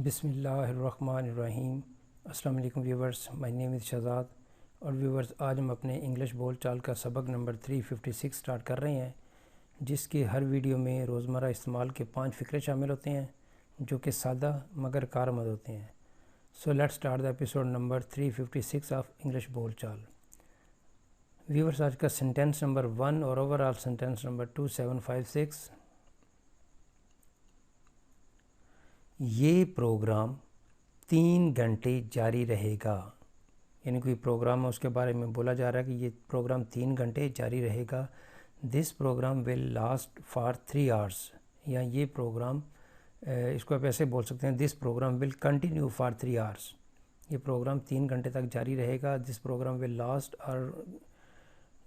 بسم اللہ الرحمن الرحیم۔ السلام علیکم ویورز، مائی نیم از شہزاد۔ اور ویورز، آج ہم اپنے انگلش بول چال کا سبق نمبر 356 سٹارٹ کر رہے ہیں، جس کی ہر ویڈیو میں روزمرہ استعمال کے 5 فقرے شامل ہوتے ہیں جو کہ سادہ مگر کارآمد ہوتے ہیں۔ So let start the episode number 356 of English بول چال۔ ویورز، آج کا سینٹینس نمبر 1 اور اوور آل سینٹینس نمبر 2756۔ یہ پروگرام 3 گھنٹے جاری رہے گا، یعنی کوئی پروگرام ہے اس کے بارے میں بولا جا رہا ہے کہ یہ پروگرام 3 گھنٹے جاری رہے گا۔ This program will last for 3 hours، یا یہ پروگرام اس کو آپ ایسے بول سکتے ہیں، this program will continue for 3 hours۔ یہ پروگرام 3 گھنٹے تک جاری رہے گا۔ دس پروگرام ول لاسٹ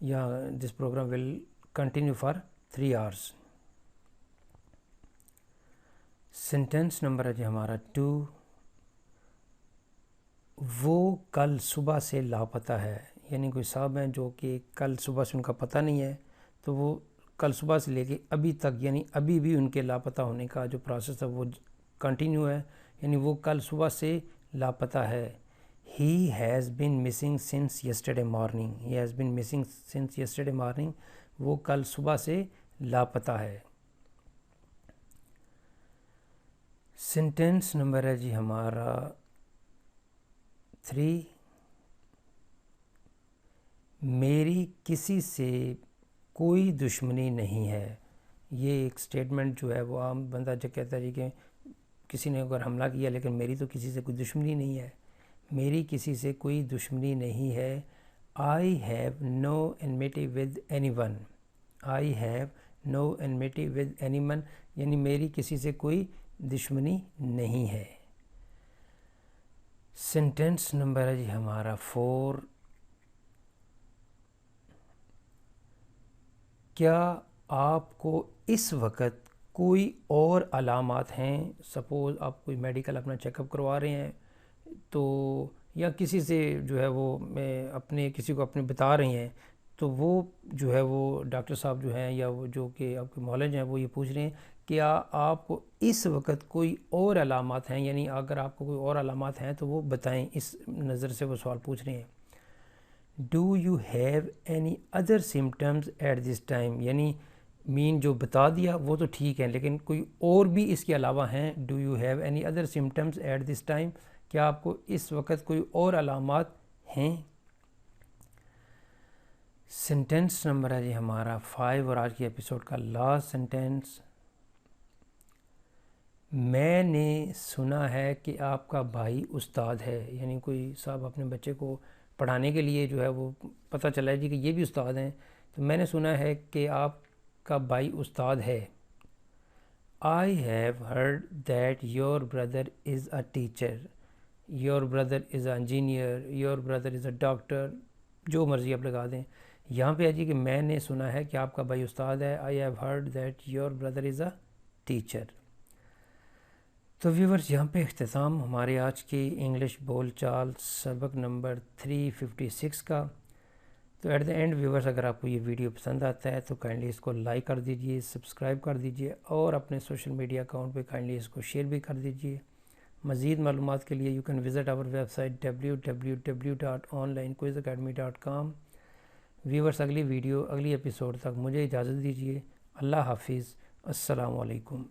یا this program will continue for 3 hours۔ Sentence number ہے جی ہمارا 2۔ وہ کل صبح سے لاپتہ ہے، یعنی کوئی صاحب ہیں جو کہ کل صبح سے ان کا پتہ نہیں ہے، تو وہ کل صبح سے لے کے ابھی تک، یعنی ابھی بھی ان کے لاپتہ ہونے کا جو پروسیس ہے وہ کنٹینیو ہے، یعنی وہ کل صبح سے لاپتہ ہے۔ He has been missing since yesterday morning۔ He has been missing since yesterday morning۔ وہ کل صبح سے لاپتہ ہے۔ سینٹینس نمبر ہے جی ہمارا 3۔ میری کسی سے کوئی دشمنی نہیں ہے۔ یہ ایک سٹیٹمنٹ جو ہے وہ عام بندہ جو کہتا ہے کہ کسی نے اگر حملہ کیا لیکن میری تو کسی سے کوئی دشمنی نہیں ہے۔ میری کسی سے کوئی دشمنی نہیں ہے۔ I have no enmity with anyone۔ I have no enmity with anyone، یعنی میری کسی سے کوئی دشمنی نہیں ہے۔ سینٹینس نمبر ہے جی ہمارا 4۔ کیا آپ کو اس وقت کوئی اور علامات ہیں؟ سپوز آپ کوئی میڈیکل اپنا چیک اپ کروا رہے ہیں تو، یا کسی سے جو ہے وہ کسی کو اپنے بتا رہے ہیں، تو وہ جو ہے وہ ڈاکٹر صاحب جو ہیں یا وہ جو کہ آپ کے معالج ہیں وہ یہ پوچھ رہے ہیں کیا آپ کو اس وقت کوئی اور علامات ہیں، یعنی اگر آپ کو کوئی اور علامات ہیں تو وہ بتائیں، اس نظر سے وہ سوال پوچھ رہے ہیں۔ Do you have any other symptoms at this time، یعنی جو بتا دیا وہ تو ٹھیک ہے لیکن کوئی اور بھی اس کے علاوہ ہیں۔ Do you have any other symptoms at this time، کیا آپ کو اس وقت کوئی اور علامات ہیں؟ سینٹینس نمبر ہے جی ہمارا 5 اور آج کی ایپیسوڈ کا لاسٹ سینٹینس۔ میں نے سنا ہے کہ آپ کا بھائی استاد ہے، یعنی کوئی صاحب اپنے بچے کو پڑھانے کے لیے جو ہے وہ پتہ چلا ہے جی کہ یہ بھی استاد ہیں، تو میں نے سنا ہے کہ آپ کا بھائی استاد ہے۔ I have heard that your brother is a teacher۔ Your brother is an engineer۔ Your brother is a doctor۔ جو مرضی آپ لگا دیں۔ یہاں پہ ہے جی کہ میں نے سنا ہے کہ آپ کا بھائی استاد ہے۔ I have heard that your brother is a teacher۔ تو ویورز، یہاں پہ اختتام ہمارے آج کی انگلش بول چال سبق نمبر 356 کا۔ تو ایٹ دا اینڈ ویورز، اگر آپ کو یہ ویڈیو پسند آتا ہے تو کائنڈلی اس کو لائک کر دیجئے، سبسکرائب کر دیجئے، اور اپنے سوشل میڈیا اکاؤنٹ پہ کائنڈلی اس کو شیئر بھی کر دیجئے۔ مزید معلومات کے لیے you can visit our website www.onlinequizacademy.com۔ Viewers, اگلی ایپیسوڈ تک مجھے اجازت دیجئے۔ اللہ حافظ۔ السلام علیکم۔